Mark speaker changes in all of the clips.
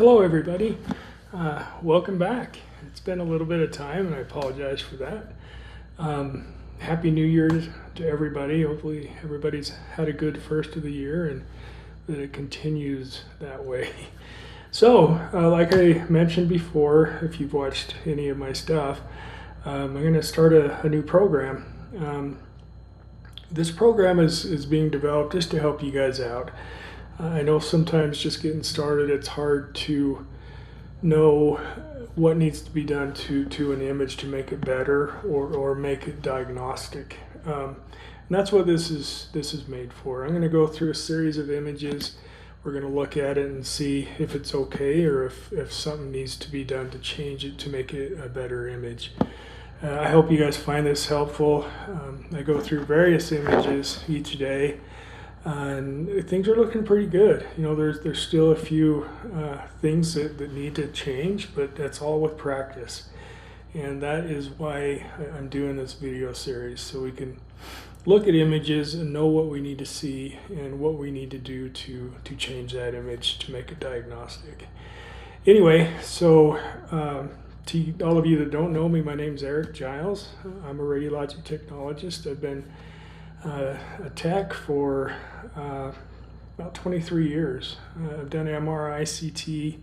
Speaker 1: Hello everybody, welcome back. It's been a little bit of time and I apologize for that. Happy New Year to everybody. Hopefully everybody's had a good first of the year and that it continues that way. So like I mentioned before, if you've watched any of my stuff, I'm going to start a new program. This program is being developed just to help you guys out. I know sometimes just getting started, it's hard to know what needs to be done to an image to make it better or make it diagnostic. And that's what this is made for. I'm going to go through a series of images. We're going to look at it and see if it's okay or if something needs to be done to change it to make it a better image. I hope you guys find this helpful. I go through various images each day. And things are looking pretty good. You know, there's still a few things that need to change, but that's all with practice. And that is why I'm doing this video series, so we can look at images and know what we need to see and what we need to do to change that image to make it diagnostic. Anyway, so to all of you that don't know me, my name's Eric Giles. I'm a radiologic technologist. I've been a tech for about 23 years. I've done MRI, CT,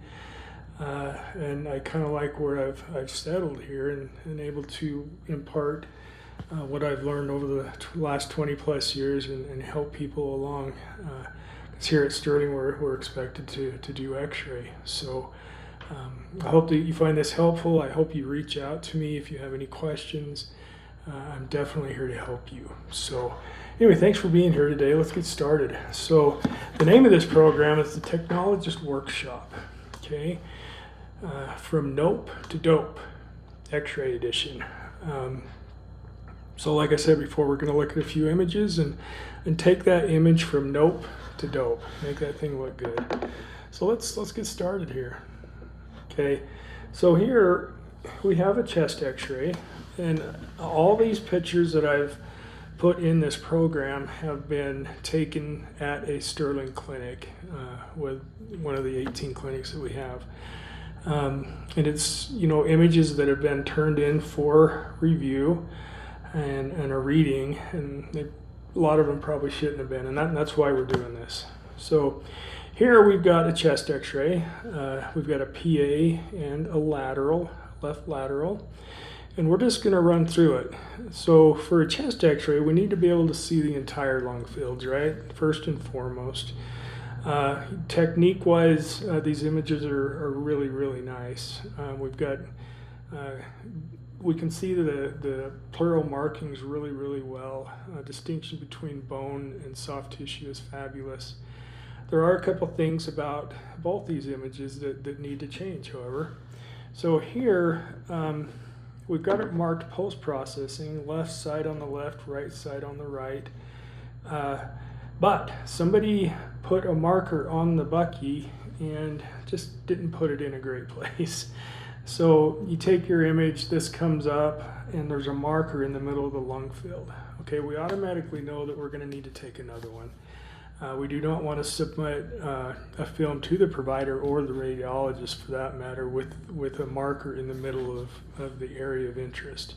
Speaker 1: and I kind of like where I've settled here and able to impart what I've learned over the last 20 plus years and help people along. Because here at Sterling we're expected to do x-ray. So I hope that you find this helpful. I hope you reach out to me if you have any questions. I'm definitely here to help you. So anyway, thanks for being here today. Let's get started. So the name of this program is the Technologist Workshop. Okay, from Nope to Dope, X-ray edition. So like I said before, we're going to look at a few images and take that image from Nope to Dope. Make that thing look good. So let's get started here. Okay, so here we have a chest X-ray. And all these pictures that I've put in this program have been taken at a Sterling clinic with one of the 18 clinics that we have. And it's, you know, images that have been turned in for review and a reading, and a lot of them probably shouldn't have been, and that's why we're doing this. So here we've got a chest X-ray. We've got a PA and a lateral, left lateral. And we're just going to run through it. So for a chest X-ray, we need to be able to see the entire lung fields, right? First and foremost. Technique-wise, these images are really, really nice. We've got, we can see the pleural markings really, really well. Distinction between bone and soft tissue is fabulous. There are a couple things about both these images that need to change, however. So here, we've got it marked post-processing, left side on the left, right side on the right. But somebody put a marker on the bucky and just didn't put it in a great place. So you take your image, this comes up, and there's a marker in the middle of the lung field. Okay, we automatically know that we're going to need to take another one. We do not want to submit a film to the provider or the radiologist, for that matter, with a marker in the middle of the area of interest.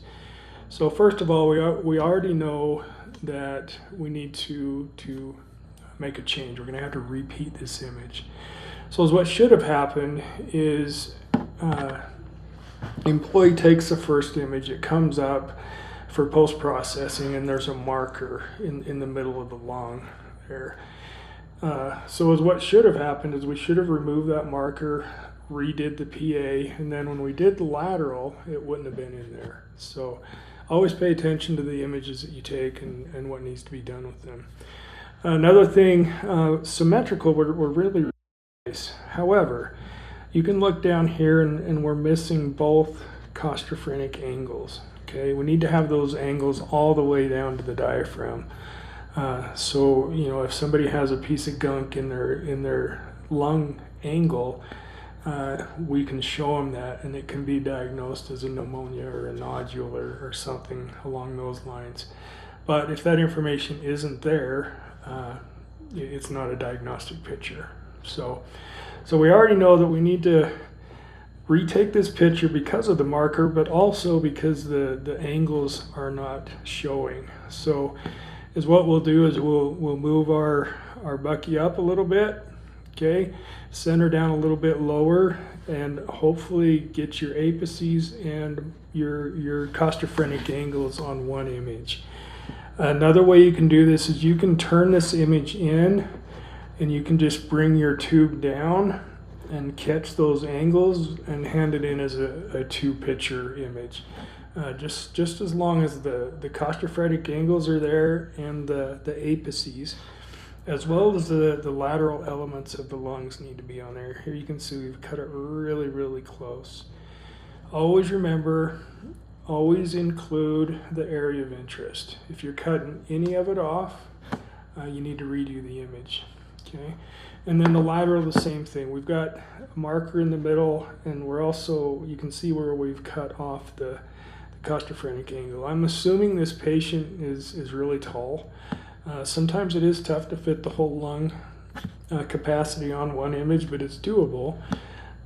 Speaker 1: So first of all, we already know that we need to make a change. We're going to have to repeat this image. So what should have happened is employee takes the first image, it comes up for post-processing, and there's a marker in the middle of the lung there. So what should have happened is we should have removed that marker, redid the PA, and then when we did the lateral, it wouldn't have been in there. So always pay attention to the images that you take and what needs to be done with them. Another thing, symmetrical were really nice. However, you can look down here and we're missing both costophrenic angles. Okay, we need to have those angles all the way down to the diaphragm. So, you know, if somebody has a piece of gunk in their lung angle, we can show them that, and it can be diagnosed as a pneumonia or a nodule or something along those lines. But if that information isn't there, it's not a diagnostic picture. So So we already know that we need to retake this picture because of the marker, but also because the angles are not showing. So is what we'll do is we'll move our Bucky up a little bit, okay, center down a little bit lower, and hopefully get your apices and your costophrenic angles on one image. Another way you can do this is you can turn this image in, and you can just bring your tube down and catch those angles and hand it in as a two-picture image. Just as long as the costophrenic angles are there and the apices, as well as the lateral elements of the lungs need to be on there. Here you can see we've cut it really, really close. Always remember, always include the area of interest. If you're cutting any of it off, you need to redo the image. Okay, and then the lateral, the same thing. We've got a marker in the middle, and we're also, you can see where we've cut off the costophrenic angle. I'm assuming this patient is really tall. Sometimes it is tough to fit the whole lung capacity on one image, but it's doable.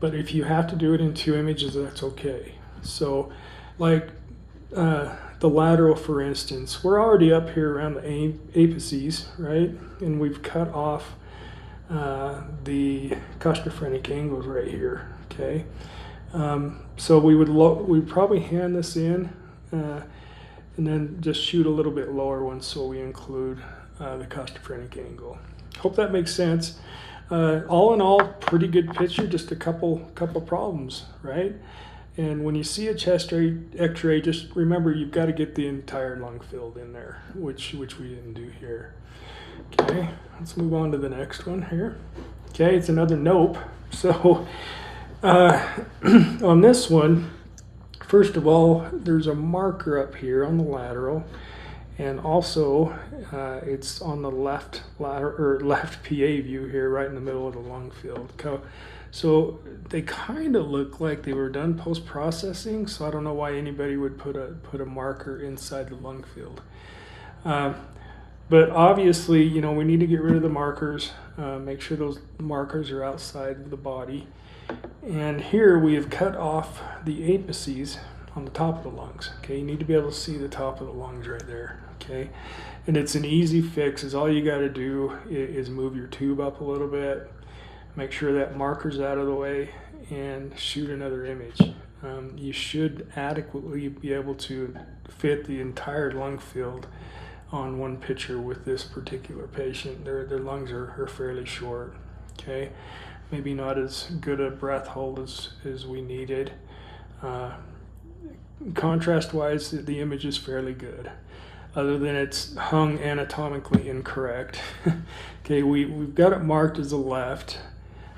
Speaker 1: But if you have to do it in two images, that's okay. So like the lateral, for instance, we're already up here around the apices, right? And we've cut off the costophrenic angles right here, okay? So we'd probably hand this in and then just shoot a little bit lower one so we include the costophrenic angle. Hope that makes sense. All in all, pretty good picture, just a couple problems, right? And when you see a chest x-ray, just remember you've got to get the entire lung filled in there, which we didn't do here. Okay, let's move on to the next one here. Okay, it's another nope. So on this one, first of all, there's a marker up here on the lateral, and also it's on the left PA view here, right in the middle of the lung field. So they kind of look like they were done post-processing, so I don't know why anybody would put a marker inside the lung field. But obviously, you know, we need to get rid of the markers, make sure those markers are outside of the body. And here we have cut off the apices on the top of the lungs. Okay, you need to be able to see the top of the lungs right there. Okay, and it's an easy fix. Is all you got to do is move your tube up a little bit, make sure that marker's out of the way, and shoot another image. You should adequately be able to fit the entire lung field on one picture with this particular patient. Their lungs are fairly short. Okay, maybe not as good a breath hold as we needed. Contrast wise, the image is fairly good, other than it's hung anatomically incorrect. Okay, we've got it marked as a left,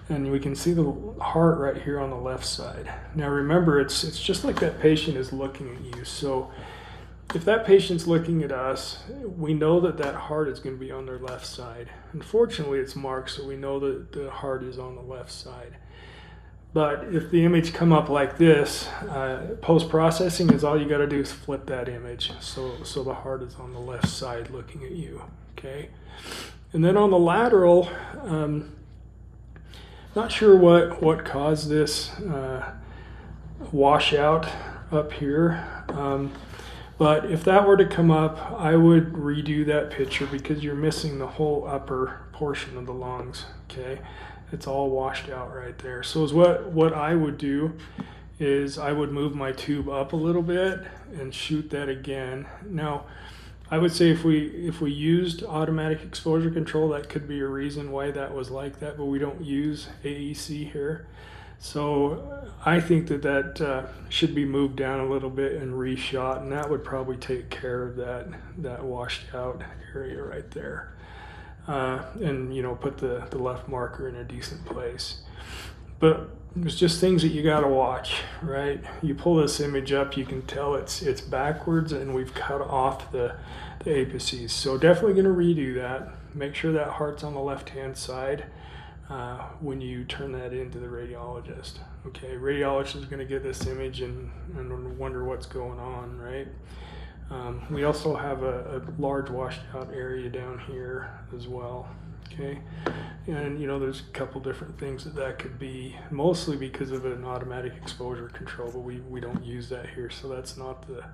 Speaker 1: and we can see the heart right here on the left side. Now remember, it's just like that patient is looking at you. So if that patient's looking at us, we know that heart is going to be on their left side. Unfortunately, it's marked, so we know that the heart is on the left side. But if the image come up like this, post-processing is all you got to do is flip that image, so the heart is on the left side looking at you. Okay, and then on the lateral, not sure what caused this washout up here. But if that were to come up, I would redo that picture because you're missing the whole upper portion of the lungs. Okay, it's all washed out right there. So is what I would do is I would move my tube up a little bit and shoot that again. Now, I would say if we used automatic exposure control, that could be a reason why that was like that, but we don't use AEC here. So I think that should be moved down a little bit and reshot, and that would probably take care of that washed out area right there. And you know, put the left marker in a decent place. But it's just things that you got to watch, right? You pull this image up, you can tell it's backwards, and we've cut off the apices. So definitely going to redo that. Make sure that heart's on the left-hand side when you turn that into the radiologist. Okay, radiologist is going to get this image and wonder what's going on, right? We also have a large washed out area down here as well. Okay, And there's a couple different things that could be, mostly because of an automatic exposure control, but we don't use that here, so that's not the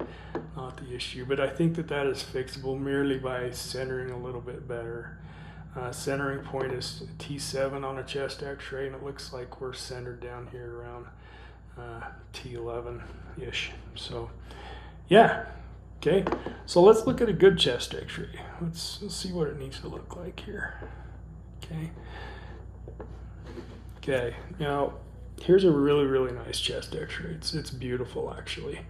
Speaker 1: issue. But I think that is fixable merely by centering a little bit better. Centering point is T7 on a chest x-ray, and it looks like we're centered down here around T11-ish. So yeah, okay, so let's look at a good chest x-ray. Let's see what it needs to look like here. Okay, now here's a really nice chest x-ray. It's beautiful, actually.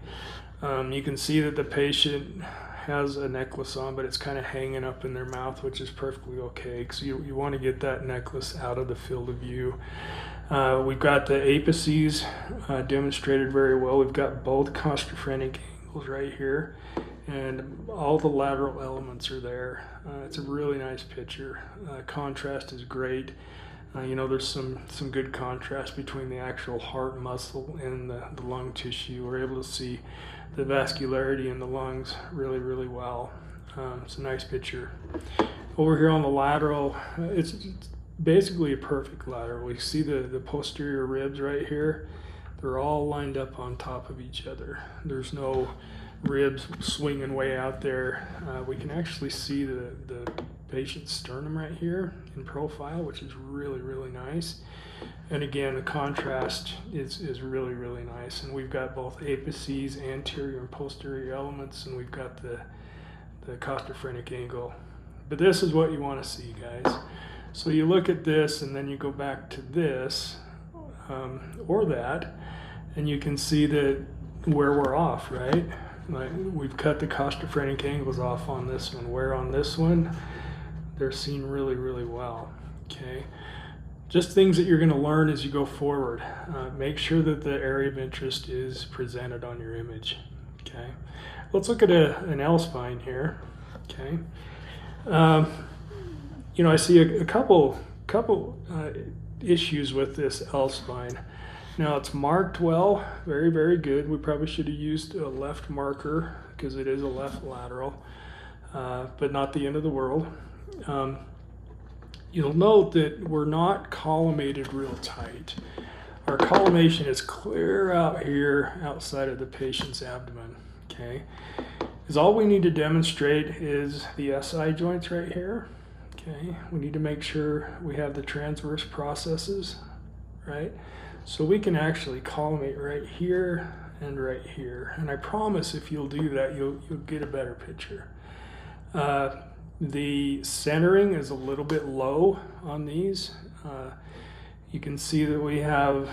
Speaker 1: You can see that the patient has a necklace on, but it's kind of hanging up in their mouth, which is perfectly okay, because you want to get that necklace out of the field of view. We've got the apices demonstrated very well. We've got both costophrenic angles right here, and all the lateral elements are there. It's a really nice picture. Contrast is great. There's some good contrast between the actual heart muscle and the lung tissue. We're able to see the vascularity in the lungs really well. It's a nice picture. Over here on the lateral, it's basically a perfect lateral. We see the posterior ribs right here. They're all lined up on top of each other. There's no ribs swinging way out there. We can actually see the patient's sternum right here in profile, which is really nice. And again, the contrast is really nice. And we've got both apices, anterior and posterior elements, and we've got the costophrenic angle. But this is what you want to see, guys. So you look at this, and then you go back to this, or that, and you can see that where we're off, right? Like, we've cut the costophrenic angles off on this one, where on this one they're seen really well. Okay, just things that you're going to learn as you go forward. Make sure that the area of interest is presented on your image. Okay, let's look at an L spine here. Okay, I see a couple issues with this L spine. Now, it's marked well, very good. We probably should have used a left marker because it is a left lateral, but not the end of the world. You'll note that we're not collimated real tight. Our collimation is clear out here outside of the patient's abdomen. Okay, is all we need to demonstrate is the SI joints right here. Okay, we need to make sure we have the transverse processes, right? So we can actually collimate right here and right here. And I promise if you'll do that, you'll get a better picture. The centering is a little bit low on these. You can see that we have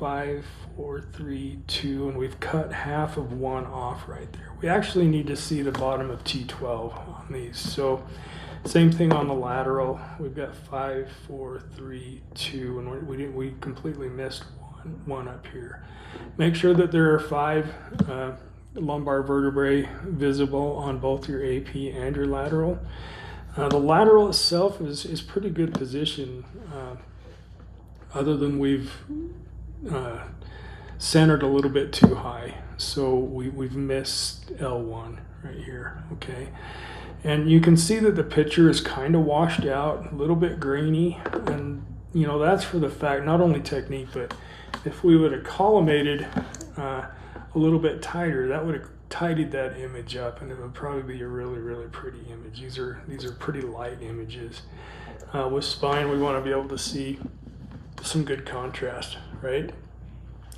Speaker 1: 5, 4, 3, 2, and we've cut half of one off right there. We actually need to see the bottom of T12 on these. So same thing on the lateral. We've got 5, 4, 3, 2, and we completely missed one up here. Make sure that there are 5 lumbar vertebrae visible on both your AP and your lateral. The lateral itself is pretty good position, other than we've centered a little bit too high. So we've missed L1 right here, okay? And you can see that the picture is kind of washed out, a little bit grainy, and that's for the fact, not only technique, but if we would have collimated a little bit tighter, that would have tidied that image up, and it would probably be a really pretty image. These are pretty light images. With spine, we want to be able to see some good contrast, right?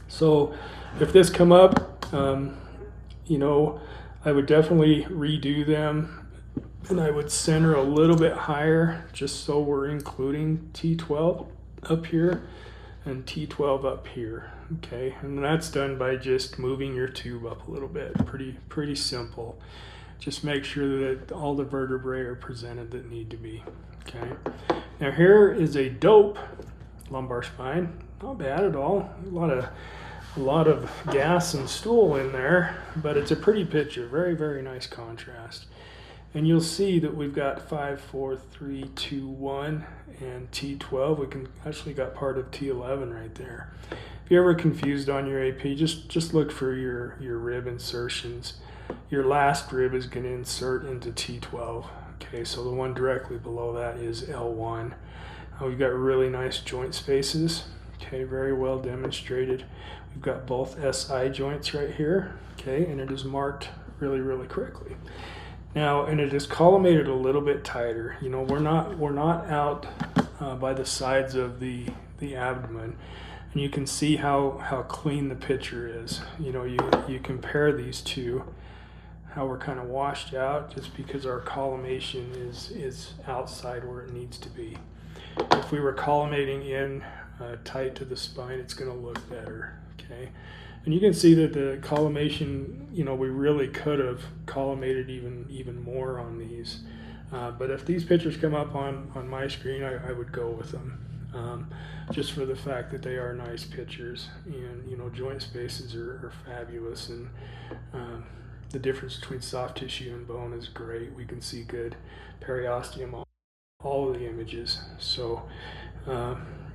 Speaker 1: So if this come up, I would definitely redo them. And I would center a little bit higher, just so we're including T12 up here and T12 up here, okay? And that's done by just moving your tube up a little bit. Pretty simple. Just make sure that all the vertebrae are presented that need to be, okay? Now here is a dope lumbar spine. Not bad at all. A lot of gas and stool in there, but it's a pretty picture. Very nice contrast. And you'll see that we've got 5, 4, 3, 2, 1, and T12. We can actually got part of T11 right there. If you're ever confused on your AP, just look for your rib insertions. Your last rib is going to insert into T12. Okay, so the one directly below that is L1. We've got really nice joint spaces. Okay, very well demonstrated. We've got both SI joints right here. Okay, and it is marked really, really correctly. Now, and it is collimated a little bit tighter. You know, we're not out by the sides of the abdomen, and you can see how clean the picture is. You know, you compare these two, how we're kind of washed out just because our collimation is outside where it needs to be. If we were collimating in tight to the spine, it's going to look better. Okay, and you can see that the collimation, you know, we really could have collimated even more on these. But if these pictures come up on my screen, I would go with them, just for the fact that they are nice pictures, and you know, joint spaces are fabulous, and the difference between soft tissue and bone is great. We can see good periosteum on all of the images. So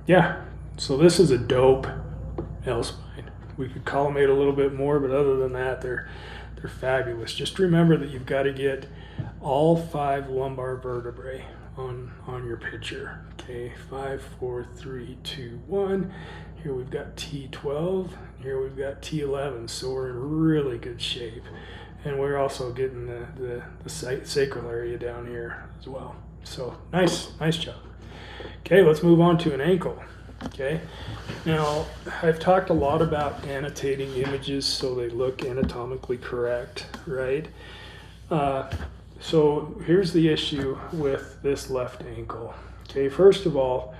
Speaker 1: yeah, so this is a dope L spine. We could collimate a little bit more, but other than that, they're fabulous. Just remember that you've got to get all 5 lumbar vertebrae on your picture. Okay, 5, 4, 3, 2, 1. Here we've got T12. Here we've got T11. So we're in really good shape, and we're also getting the sacral area down here as well. So nice job. Okay, let's move on to an ankle. Okay, now I've talked a lot about annotating images so they look anatomically correct, right? So here's the issue with this left ankle. Okay, first of all,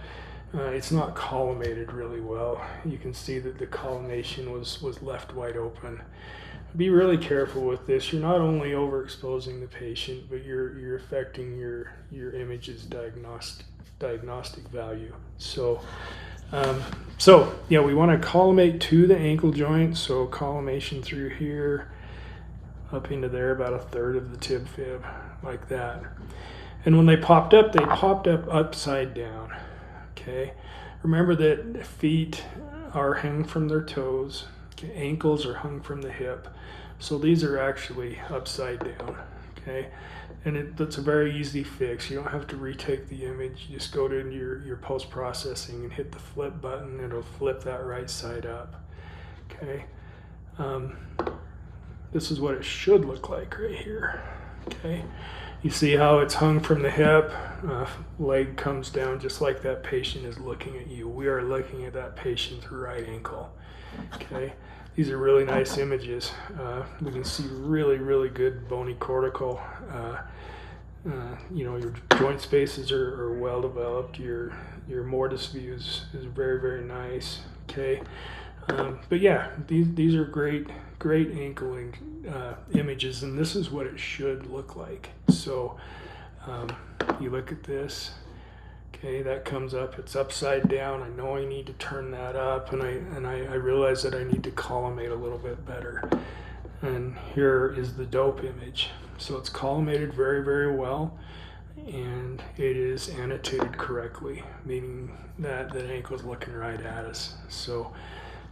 Speaker 1: it's not collimated really well. You can see that the collimation was left wide open. Be really careful with this. You're not only overexposing the patient, but you're affecting your image's diagnostic value. So yeah, we want to collimate to the ankle joint. So collimation through here, up into there, about 1/3 of the tib fib, like that. And when they popped up upside down. Okay, remember that feet are hung from their toes. Okay? Ankles are hung from the hip. So these are actually upside down. Okay, and that's a very easy fix. You don't have to retake the image. You just go to your post-processing and hit the flip button. It'll flip that right side up. Okay, this is what it should look like right here. Okay, you see how it's hung from the hip, leg comes down just like that patient is looking at you. We are looking at that patient's right ankle. Okay, these are really nice images. We can see really good bony cortical. You know, your joint spaces are well developed. Your mortise view is very nice. Okay, but yeah, these are great ankle images, and this is what it should look like. So you look at this. Okay, that comes up, it's upside down. I know I need to turn that up, and I realize that I need to collimate a little bit better. And here is the dope image. So it's collimated very well, and it is annotated correctly, meaning that the ankle is looking right at us. So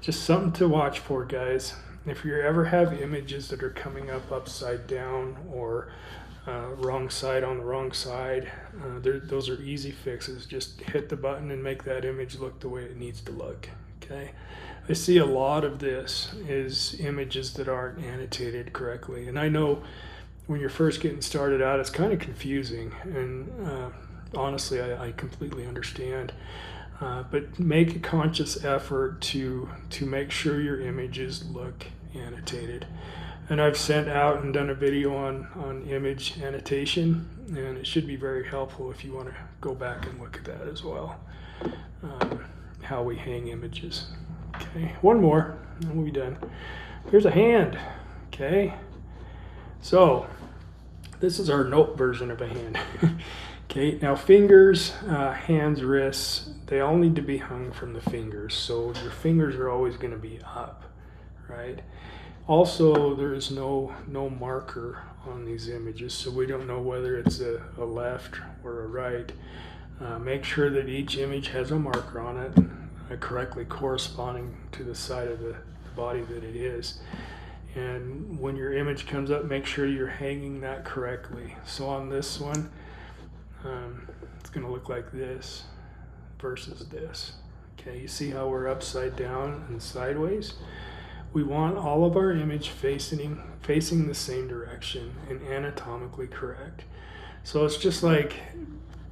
Speaker 1: just something to watch for, guys. If you ever have images that are coming up upside down or wrong side on the wrong side, those are easy fixes. Just hit the button and make that image look the way it needs to look. Okay, I see a lot of this is images that aren't annotated correctly, and I know when you're first getting started out, it's kind of confusing, and honestly, I completely understand. But make a conscious effort to make sure your images look annotated. And I've sent out and done a video on image annotation, and it should be very helpful if you want to go back and look at that as well, how we hang images. Okay, one more, and we'll be done. Here's a hand. Okay, so this is our note version of a hand. Okay, now fingers, hands, wrists, they all need to be hung from the fingers. So your fingers are always going to be up, right? Also, there is no marker on these images, so we don't know whether it's a left or a right. Make sure that each image has a marker on it, correctly corresponding to the side of the body that it is. And when your image comes up, make sure you're hanging that correctly. So on this one, it's going to look like this. versus this. Okay, you see how we're upside down and sideways? We want all of our image facing the same direction and anatomically correct. So it's just like,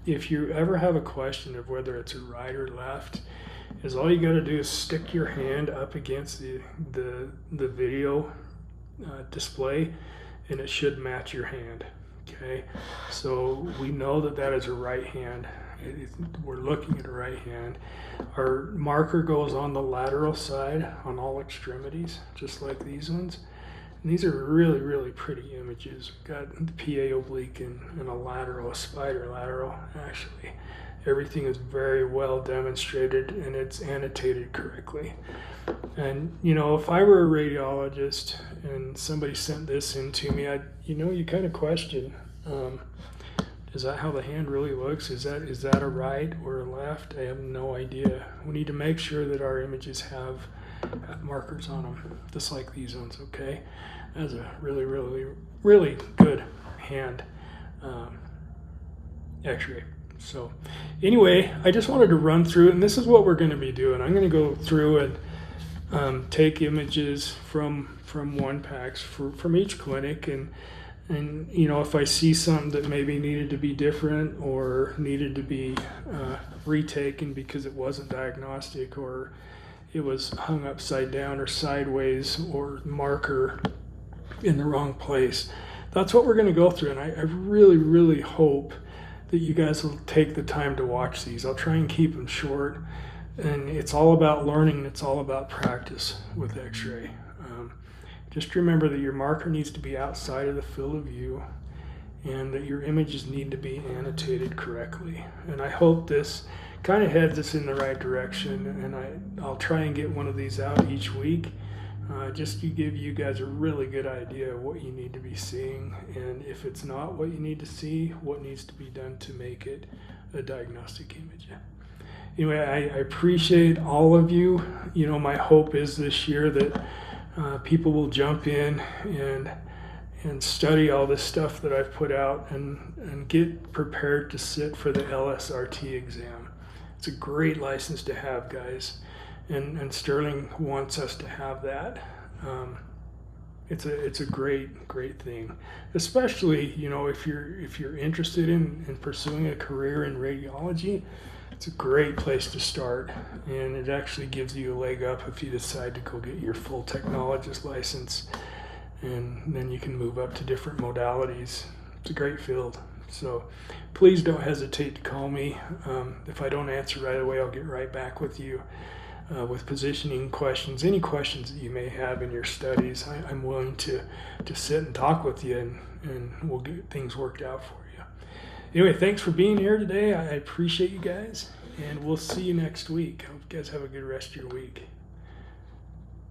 Speaker 1: if you ever have a question of whether it's a right or left, is all you got to do is stick your hand up against the video display, and it should match your hand. Okay, so we know that that is a right hand. We're looking at a right hand. Our marker goes on the lateral side on all extremities, just like these ones. And these are really, really pretty images. We've got the PA oblique and a lateral, a spider lateral, actually. Everything is very well demonstrated and it's annotated correctly. And, you know, if I were a radiologist and somebody sent this in to me, you kind of question, is that how the hand really looks? Is that a right or a left? I have no idea. We need to make sure that our images have markers on them, just like these ones, okay? That's a really, really, really good hand x-ray. So anyway, I just wanted to run through it, and this is what we're going to be doing. I'm going to go through and take images from one PACS from each clinic, and you know, if I see something that maybe needed to be different or needed to be retaken because it wasn't diagnostic, or it was hung upside down or sideways, or marker in the wrong place, that's what we're going to go through. And I really, really hope that you guys will take the time to watch these. I'll try and keep them short, and it's all about learning, and it's all about practice with x-ray. Just remember that your marker needs to be outside of the field of view, and that your images need to be annotated correctly. And I hope this kind of heads us in the right direction, and I'll try and get one of these out each week, just to give you guys a really good idea of what you need to be seeing, and if it's not what you need to see, what needs to be done to make it a diagnostic image. Anyway, I appreciate all of you. You know, my hope is this year that people will jump in and study all this stuff that I've put out, and get prepared to sit for the LSRT exam. It's a great license to have, guys, and Sterling wants us to have that. It's a great thing, especially, you know, if you're interested in pursuing a career in radiology. It's a great place to start, and it actually gives you a leg up if you decide to go get your full technologist license, and then you can move up to different modalities. It's a great field. So please don't hesitate to call me. If I don't answer right away, I'll get right back with you with positioning questions, any questions that you may have in your studies. I'm willing to sit and talk with you, and we'll get things worked out for you. Anyway, thanks for being here today. I appreciate you guys, and we'll see you next week. Hope you guys have a good rest of your week.